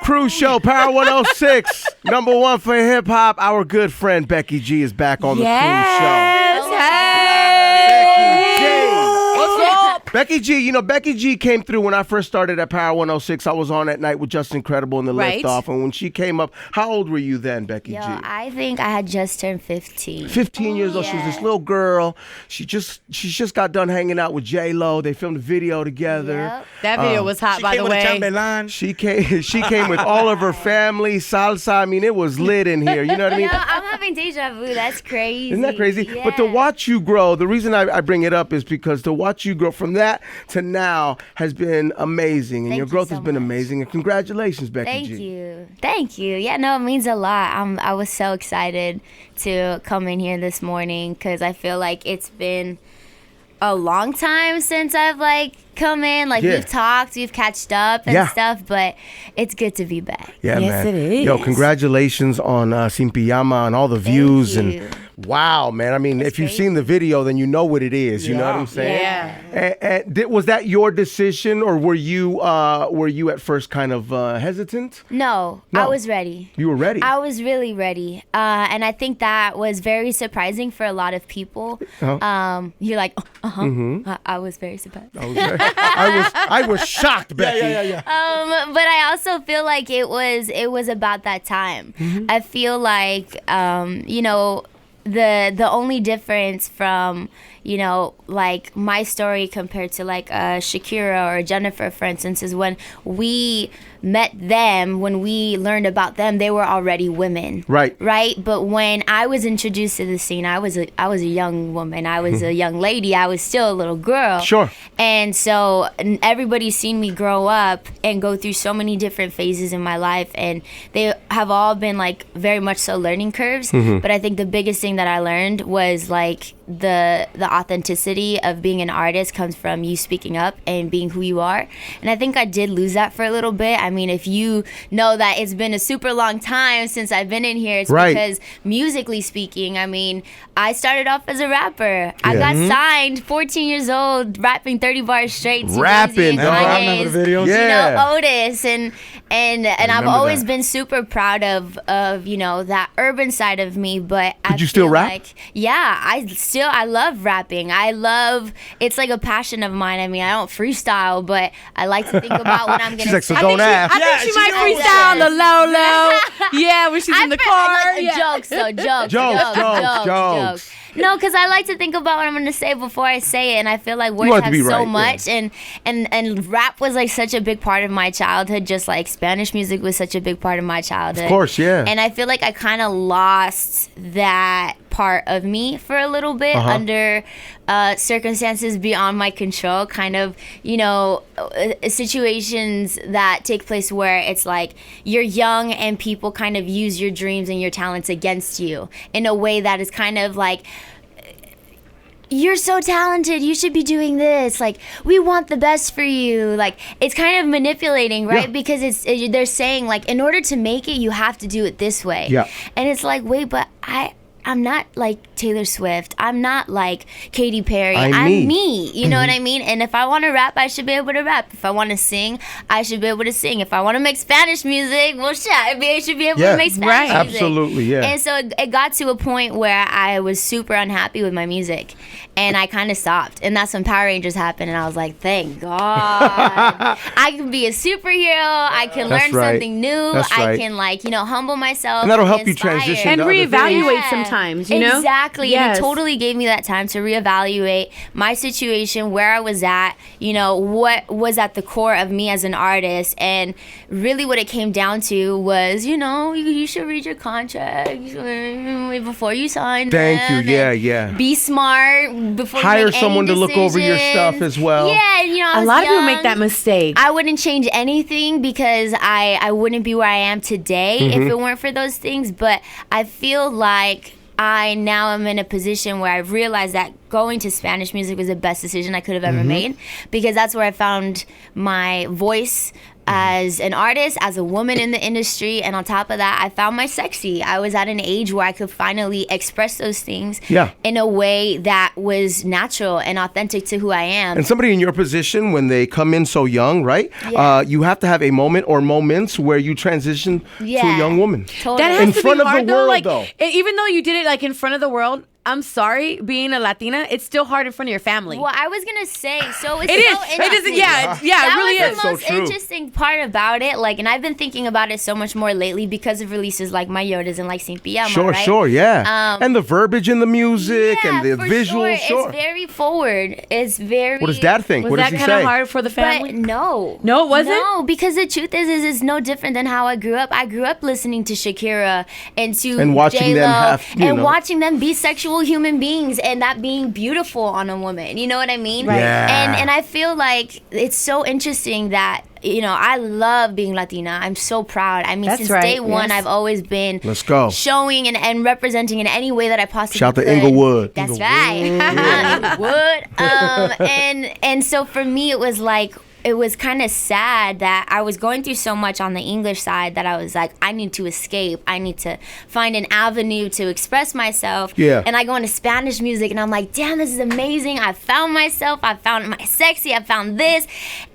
Crew Show, Power 106, number one for hip hop. Our good friend Becky G is back on the Crew Show. Becky G, Becky G came through when I first started at Power 106. I was on at night with Just Incredible in the Lift Off. And when she came up, how old were you then, Becky G? I think I had just turned 15. 15 years old. She was this little girl. She just got done hanging out with J-Lo. They filmed a video together. Yep. That video was hot, by the way. She came with all of her family, salsa. I mean, it was lit in here. You know what I mean? I'm having deja vu. That's crazy. Isn't that crazy? Yeah. But to watch you grow, the reason I bring it up is because to watch you grow from that to now has been amazing. And your growth has been amazing. And congratulations, Becky G. Thank you. Yeah, no, it means a lot. I was so excited to come in here this morning because I feel like it's been a long time since I've come in. We've talked, we've catched up and stuff, but it's good to be back. Yeah, yes, man. It is. Yo, congratulations on Sin Pijama and all the views. And wow, man. I mean, if you've seen the video, then you know what it is. You know what I'm saying? Yeah. And was that your decision, or were you at first kind of hesitant? No, I was ready. You were ready? I was really ready. And I think that was very surprising for a lot of people. You're like, I was very surprised. I was shocked, Becky. But I also feel like it was about that time. I feel like the only difference from my story compared to Shakira or Jennifer, for instance, is when we met them, when we learned about them, they were already women. Right. But when I was introduced to the scene, I was a young woman. I was a young lady. I was still a little girl. Sure. And so everybody's seen me grow up and go through so many different phases in my life, and they have all been very much so learning curves. But I think the biggest thing that I learned was the authenticity of being an artist comes from you speaking up and being who you are. And I think I did lose that for a little bit. I mean, if you know that it's been a super long time since I've been in here, it's because musically speaking, I mean, I started off as a rapper. I got signed 14 years old, rapping 30 bars straight to rapping. I remember the videos. Otis and I've always been super proud of that urban side of me. But Did you still rap? I love rapping. It's like a passion of mine. I mean, I don't freestyle, but I like to think about what I'm gonna say. She's like, so don't ask. I think she might freestyle on the low. Yeah, when she's in the car. Jokes. No, because I like to think about what I'm going to say before I say it, and I feel like words have so much, and rap was such a big part of my childhood, just like Spanish music was such a big part of my childhood. Of course, yeah. And I feel like I kind of lost that part of me for a little bit under circumstances beyond my control, kind of, situations that take place where it's like you're young and people kind of use your dreams and your talents against you in a way that is kind of like, you're so talented, you should be doing this, we want the best for you. It's kind of manipulating, right? Because they're saying in order to make it, you have to do it this way. And it's like, wait, but I'm not like Taylor Swift. I'm not like Katy Perry. I'm me. You know what I mean? And if I want to rap, I should be able to rap. If I want to sing, I should be able to sing. If I want to make Spanish music, well, shit, I should be able to make Spanish music. Absolutely, yeah. And so it got to a point where I was super unhappy with my music. And I kind of stopped. And that's when Power Rangers happened. And I was like, thank God. I can be a superhero. I can learn something new. I can, humble myself. And that'll help you transition and to other reevaluate sometimes, you know? Exactly. Yes. And it totally gave me that time to reevaluate my situation, where I was at, what was at the core of me as an artist. And really what it came down to was, you should read your contract before you sign Thank you. Yeah. Be smart before you hire make someone any to look over your stuff as well. Yeah, a lot of people make that mistake. I wouldn't change anything because I wouldn't be where I am today if it weren't for those things. But I feel like I now am in a position where I've realized that going to Spanish music was the best decision I could have ever made, because that's where I found my voice. as an artist, as a woman in the industry, and on top of that, I found my sexy. I was at an age where I could finally express those things in a way that was natural and authentic to who I am. And somebody in your position, when they come in so young, right? You have to have a moment or moments where you transition to a young woman. Totally. That has in to front be of hard, the world, though. Even though you did it like in front of the world, I'm sorry, being a Latina, it's still hard in front of your family. Well, I was gonna say, so it's it is. so interesting. Yeah, it really that is. was the most interesting part about it. Like, and I've been thinking about it so much more lately because of releases like Mayoras and like Sin Pijama, right? Sure, yeah. And the verbiage in the music and the visuals, It's very forward. It's very. What does Dad think? What does he say? Was that kind of hard for the family? But no. No, it wasn't? No, because the truth is it's no different than how I grew up. I grew up listening to Shakira and to watching J-Lo them have, watching them be sexual human beings and that being beautiful on a woman. You know what I mean? Right. Yeah. And I feel like it's so interesting that, you know, I love being Latina. I'm so proud. I mean, since day one, I've always been showing and representing in any way that I possibly Shout could. to Inglewood. That's right. Inglewood. And so for me, it was like, it was kind of sad that I was going through so much on the English side that I was like, I need to escape. I need to find an avenue to express myself. Yeah. And I go into Spanish music and I'm like, damn, this is amazing. I found myself. I found my sexy. I found this.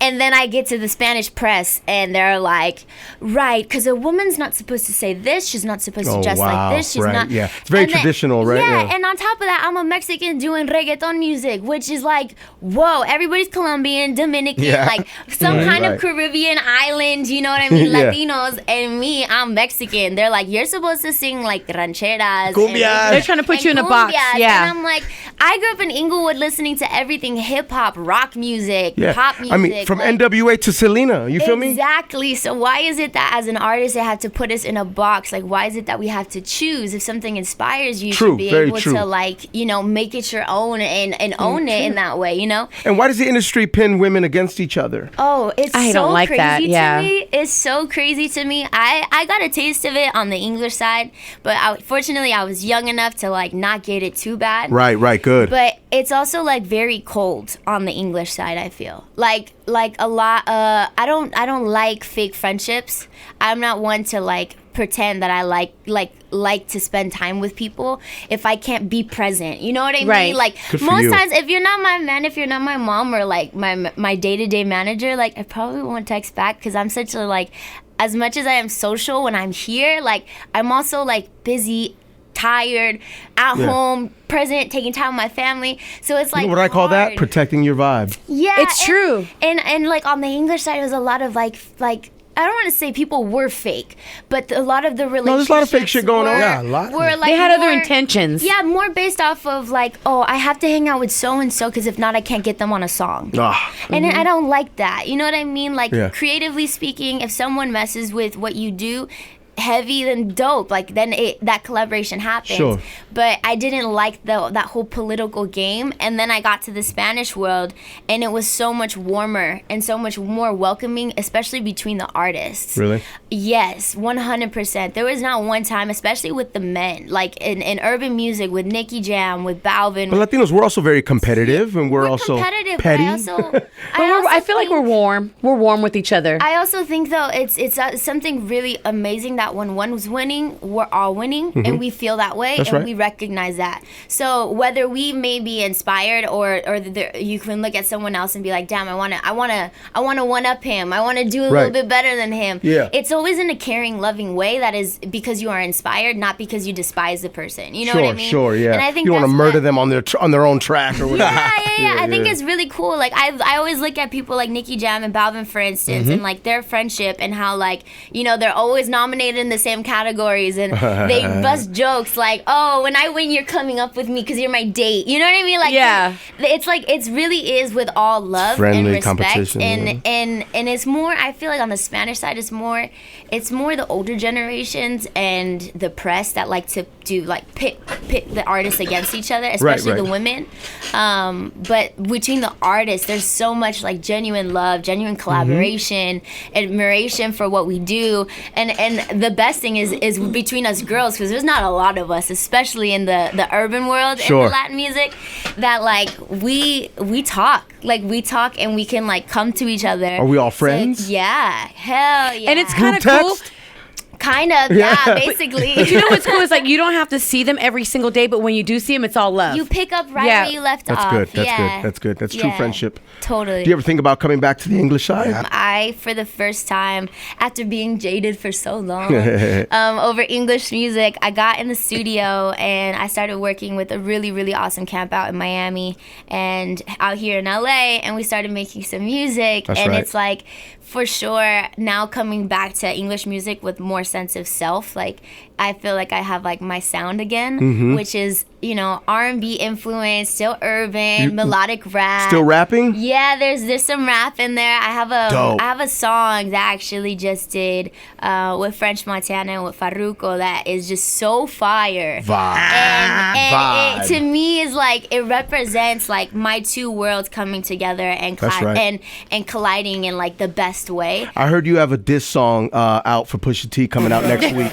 And then I get to the Spanish press and they're like, right, because a woman's not supposed to say this. She's not supposed to dress like this. She's not. Yeah. It's very traditional, right? Yeah. And on top of that, I'm a Mexican doing reggaeton music, which is like, whoa, everybody's Colombian, Dominican, like some kind of Caribbean island, you know what I mean? Latinos, and me, I'm Mexican. They're like, you're supposed to sing like rancheras. Cumbias. They're trying to put you in a box. Yeah. And I'm like, I grew up in Inglewood listening to everything hip hop, rock music, pop music. I mean, from NWA to Selena, you feel me? Exactly. So why is it that as an artist they have to put us in a box? Like, why is it that we have to choose? If something inspires you, you should be able to, like, you know, make it your own and own it in that way, you know? And why does the industry pin women against each other? Oh, it's I so don't like crazy that. to me. It's so crazy to me. I got a taste of it on the English side, but fortunately I was young enough to like not get it too bad. Right, good. But it's also like very cold on the English side, I feel. Like a lot I don't like fake friendships. I'm not one to like pretend that I like to spend time with people if I can't be present. You know what I mean? Like most times, if you're not my man, if you're not my mom or like my day-to-day manager, like I probably won't text back because I'm such a like, as much as I am social when I'm here, like I'm also like busy, tired, at home, present, taking time with my family. So it's like, you know what I call that? Protecting your vibe. Yeah, it's true. And like on the English side, it was a lot of like I don't want to say people were fake, but a lot of the relationships. No, there's a lot of fake shit going on. Yeah, a lot. Like they had other intentions. Yeah, more based off of like, oh, I have to hang out with so and so because if not, I can't get them on a song. And I don't like that. You know what I mean? Like creatively speaking, if someone messes with what you do, heavy, then dope, like then that collaboration happens. Sure. But I didn't like that whole political game, and then I got to the Spanish world and it was so much warmer and so much more welcoming, especially between the artists. Really? Yes, 100%. There was not one time, especially with the men, like in urban music with Nicky Jam, with Balvin. But Latinos, we're also very competitive, and we're also competitive, petty. I feel like we're warm. We're warm with each other. I also think though it's something really amazing that when one's winning, we're all winning, and we feel that way. That's and right. we recognize that. So whether we may be inspired or you can look at someone else and be like, damn, I wanna one up him. I wanna do a little bit better than him. Yeah. It's always in a caring, loving way that is because you are inspired, not because you despise the person. You know what I mean? Sure, yeah. And I think you don't want to that's murder them on their own track or whatever. Yeah. I think it's really cool. Like I always look at people like Nicky Jam and Balvin, for instance, and like their friendship and how like, you know, they're always nominated in the same categories and they bust jokes like, oh, when I win, you're coming up with me because you're my date. You know what I mean? Like, it's like it really is with all love friendly and respect, competition, and it's more. I feel like on the Spanish side, it's more the older generations and the press that like to do like pit the artists against each other, especially the women. But between the artists, there's so much like genuine love, genuine collaboration, admiration for what we do, and the best thing is between us girls, because there's not a lot of us, especially in the urban world in the Latin music, that like we talk and we can like come to each other. Are we all friends? Yeah, hell yeah. And it's kind of cool. Kind of, yeah, basically. But you know what's cool is like you don't have to see them every single day, but when you do see them, it's all love. You pick up where you left off. That's good. That's true friendship. Totally. Do you ever think about coming back to the English side? I, for the first time, after being jaded for so long over English music, I got in the studio and I started working with a really, really awesome camp out in Miami and out here in LA, and we started making some music. It's like, for sure, now coming back to English music with more sense of self, like I feel like I have like my sound again, which is, you know, R&B influence, still urban, melodic rap. Still rapping? Yeah, there's some rap in there. I have a song that I actually just did with French Montana and with Farruko that is just so fire. And it, to me, is like it represents like my two worlds coming together and and colliding in like the best way. I heard you have a diss song out for Pusha T coming out next week.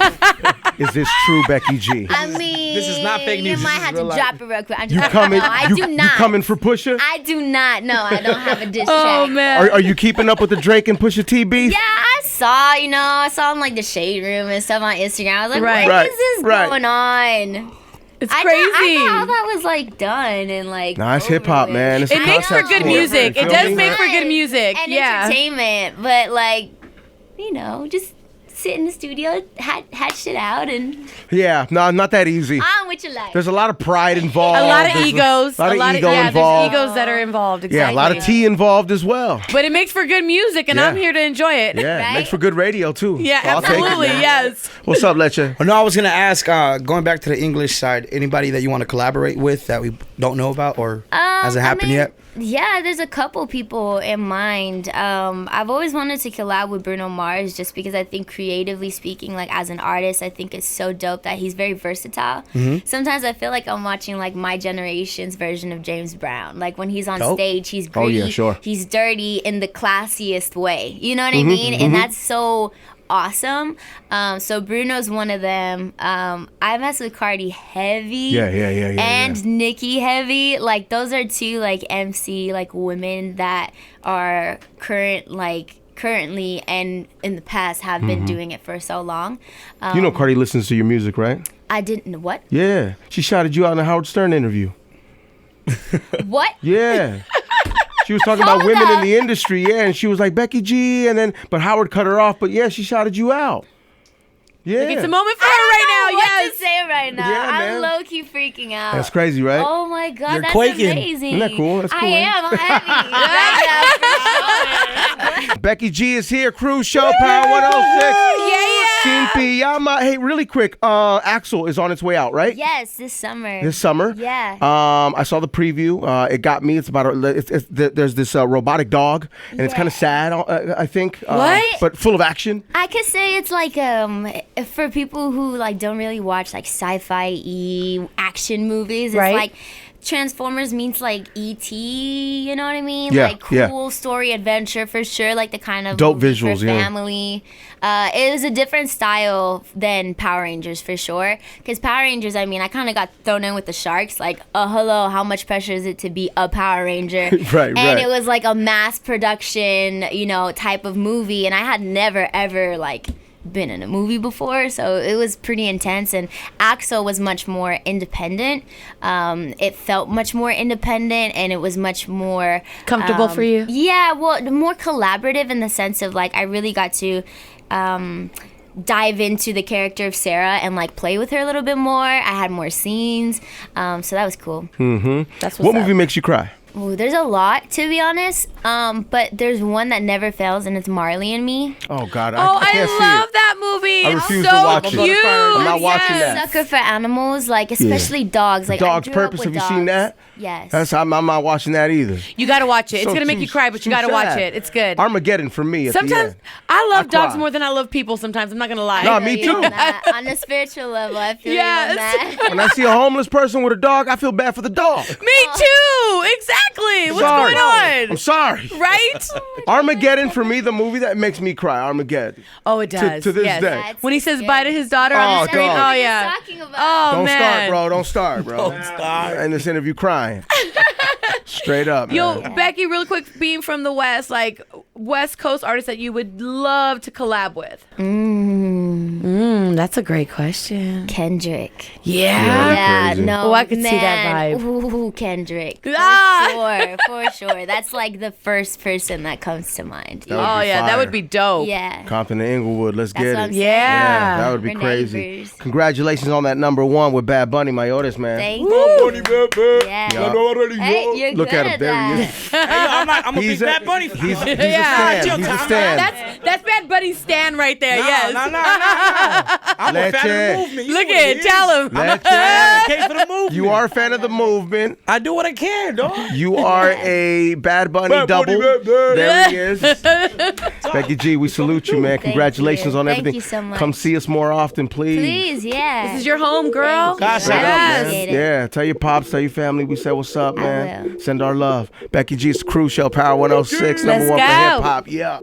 Is this true, Becky G? I mean, this is not fake news. You might have to drop it real quick. You coming? No, I do not. You coming for Pusha? I do not. No, I don't have a diss track. Oh man, are you keeping up with the Drake and Pusha T beef? Yeah, I saw him like the Shade Room and stuff on Instagram. I was like, what is this going on? It's crazy. I know how that was like done and like. Nah, it's hip hop, man. It's it makes for good music. It does make for good music. And entertainment, but like, you know, just sit in the studio, hatch shit out, and no, not that easy. on with your life. There's a lot of pride involved. A lot of egos. A lot of ego involved. There's egos that are involved. Exactly. Yeah, a lot of tea involved as well. But it makes for good music, and I'm here to enjoy it. Yeah, it makes for good radio too. Yeah, so absolutely. Yes. What's up, Leche? No, I was gonna ask. Going back to the English side, anybody that you want to collaborate with that we don't know about, or hasn't happened yet? Yeah, there's a couple people in mind. I've always wanted to collab with Bruno Mars just because I think creatively speaking, like as an artist, I think it's so dope that he's very versatile. Sometimes I feel like I'm watching like my generation's version of James Brown. Like when he's on stage, he's gritty, he's dirty in the classiest way. You know what I mean? And that's so awesome. So Bruno's one of them. I mess with Cardi heavy. And Nicki heavy. Like those are two like MC like women that are currently and in the past have been doing it for so long. You know Cardi listens to your music, right? I didn't. What? Yeah. She shouted you out in a Howard Stern interview. What? Yeah. She was talking about women in the industry, and she was like, Becky G, but Howard cut her off, but she shouted you out. Yeah. Like it's a moment for her right now. What to say right now? Yeah, I'm low-key freaking out. That's crazy, right? Oh my God, that's quaking. amazing. Isn't that cool? That's cool. I am. I'm heavy. Right now, for sure. Becky G is here, Cruise Show, Power 106. Team Pijama. Hey, really quick, Axel is on its way out, right? Yes, this summer. Yeah. I saw the preview. It got me. It's about there's this robotic dog, and it's kind of sad. I think. What? But full of action. I could say it's like for people who like don't really watch like sci-fi action movies. It's like Transformers means like E.T., you know what I mean? Yeah, like cool story adventure for sure, like the kind of dope movie visuals, for family. It was a different style than Power Rangers for sure. Because Power Rangers, I mean, I kind of got thrown in with the sharks. Like, hello, how much pressure is it to be a Power Ranger? And it was like a mass production, you know, type of movie. And I had never, ever like been in a movie before, so it was pretty intense. And Axel was much more independent. It felt much more independent, and it was much more comfortable for you. Yeah, well, more collaborative in the sense of like I really got to dive into the character of Sarah and like play with her a little bit more. I had more scenes, so that was cool. That's what movie makes you cry? Ooh, there's a lot, to be honest. But there's one that never fails, and it's Marley and Me. Oh God! I can't love see it. that movie. I refuse to watch it. I'm not watching that. Sucker for animals, like especially dogs. Like Dog's Purpose. Have you seen that? Yes. I'm not watching that either. You gotta watch it. It's So gonna make you cry, but you gotta watch it. It's good. Armageddon for me. Sometimes I love dogs more than I love people. Sometimes I'm not gonna lie. No, me too. On a spiritual level, I feel you on that. When I see a homeless person with a dog, I feel bad for the dog. Me too. Exactly. What's going on? I'm sorry. Right? Armageddon for me, the movie that makes me cry. Armageddon. Oh, it does. To this yes. day. When he says bye to his daughter on the screen. dog. Oh What are you yeah. talking about? Oh Don't man. start, bro. Don't start, bro. Don't start. In this interview, crying. Straight up, Yo, man. Becky, real quick, being from the West, like West Coast artists that you would love to collab with. That's a great question. Kendrick. Yeah. crazy. No. Oh, I could see that man. vibe. Ooh, Kendrick. Ah! For sure. That's like the first person that comes to mind. That would Oh be yeah, that fire. would be dope. Yeah. Compton and Inglewood, let's That's get what it. I'm saying. Yeah. That would be We're crazy. neighbors. Congratulations on that #1 with Bad Bunny, my oldest man. Thank you. Yeah. Hey, you're Look good at him. There he that. is. I'm a big Bad Bunny fan. He's a Yeah. stand. He's a stand. That's Bad Bunny's stand right there. yes. No. I'm a fan of the Legend. movement. You Look know what at it. is. Tell him. Legend. Advocate for the movement. You are a fan of the movement. I do what I can, dog. You are a Bad Bunny Bad double. Bunny, Bad Bunny. There he is. Becky G, we salute you, man. Congratulations you. on Thank everything. you so much. Come see us more often, please. Please, yeah. This is your home, girl. Thank you. God, Yes. Appreciate it. Yeah, tell your pops, tell your family we said what's up, man. will. Send our love. Becky G's Cruise Show, Power 106, Let's #1 for go. hip hop. Yeah.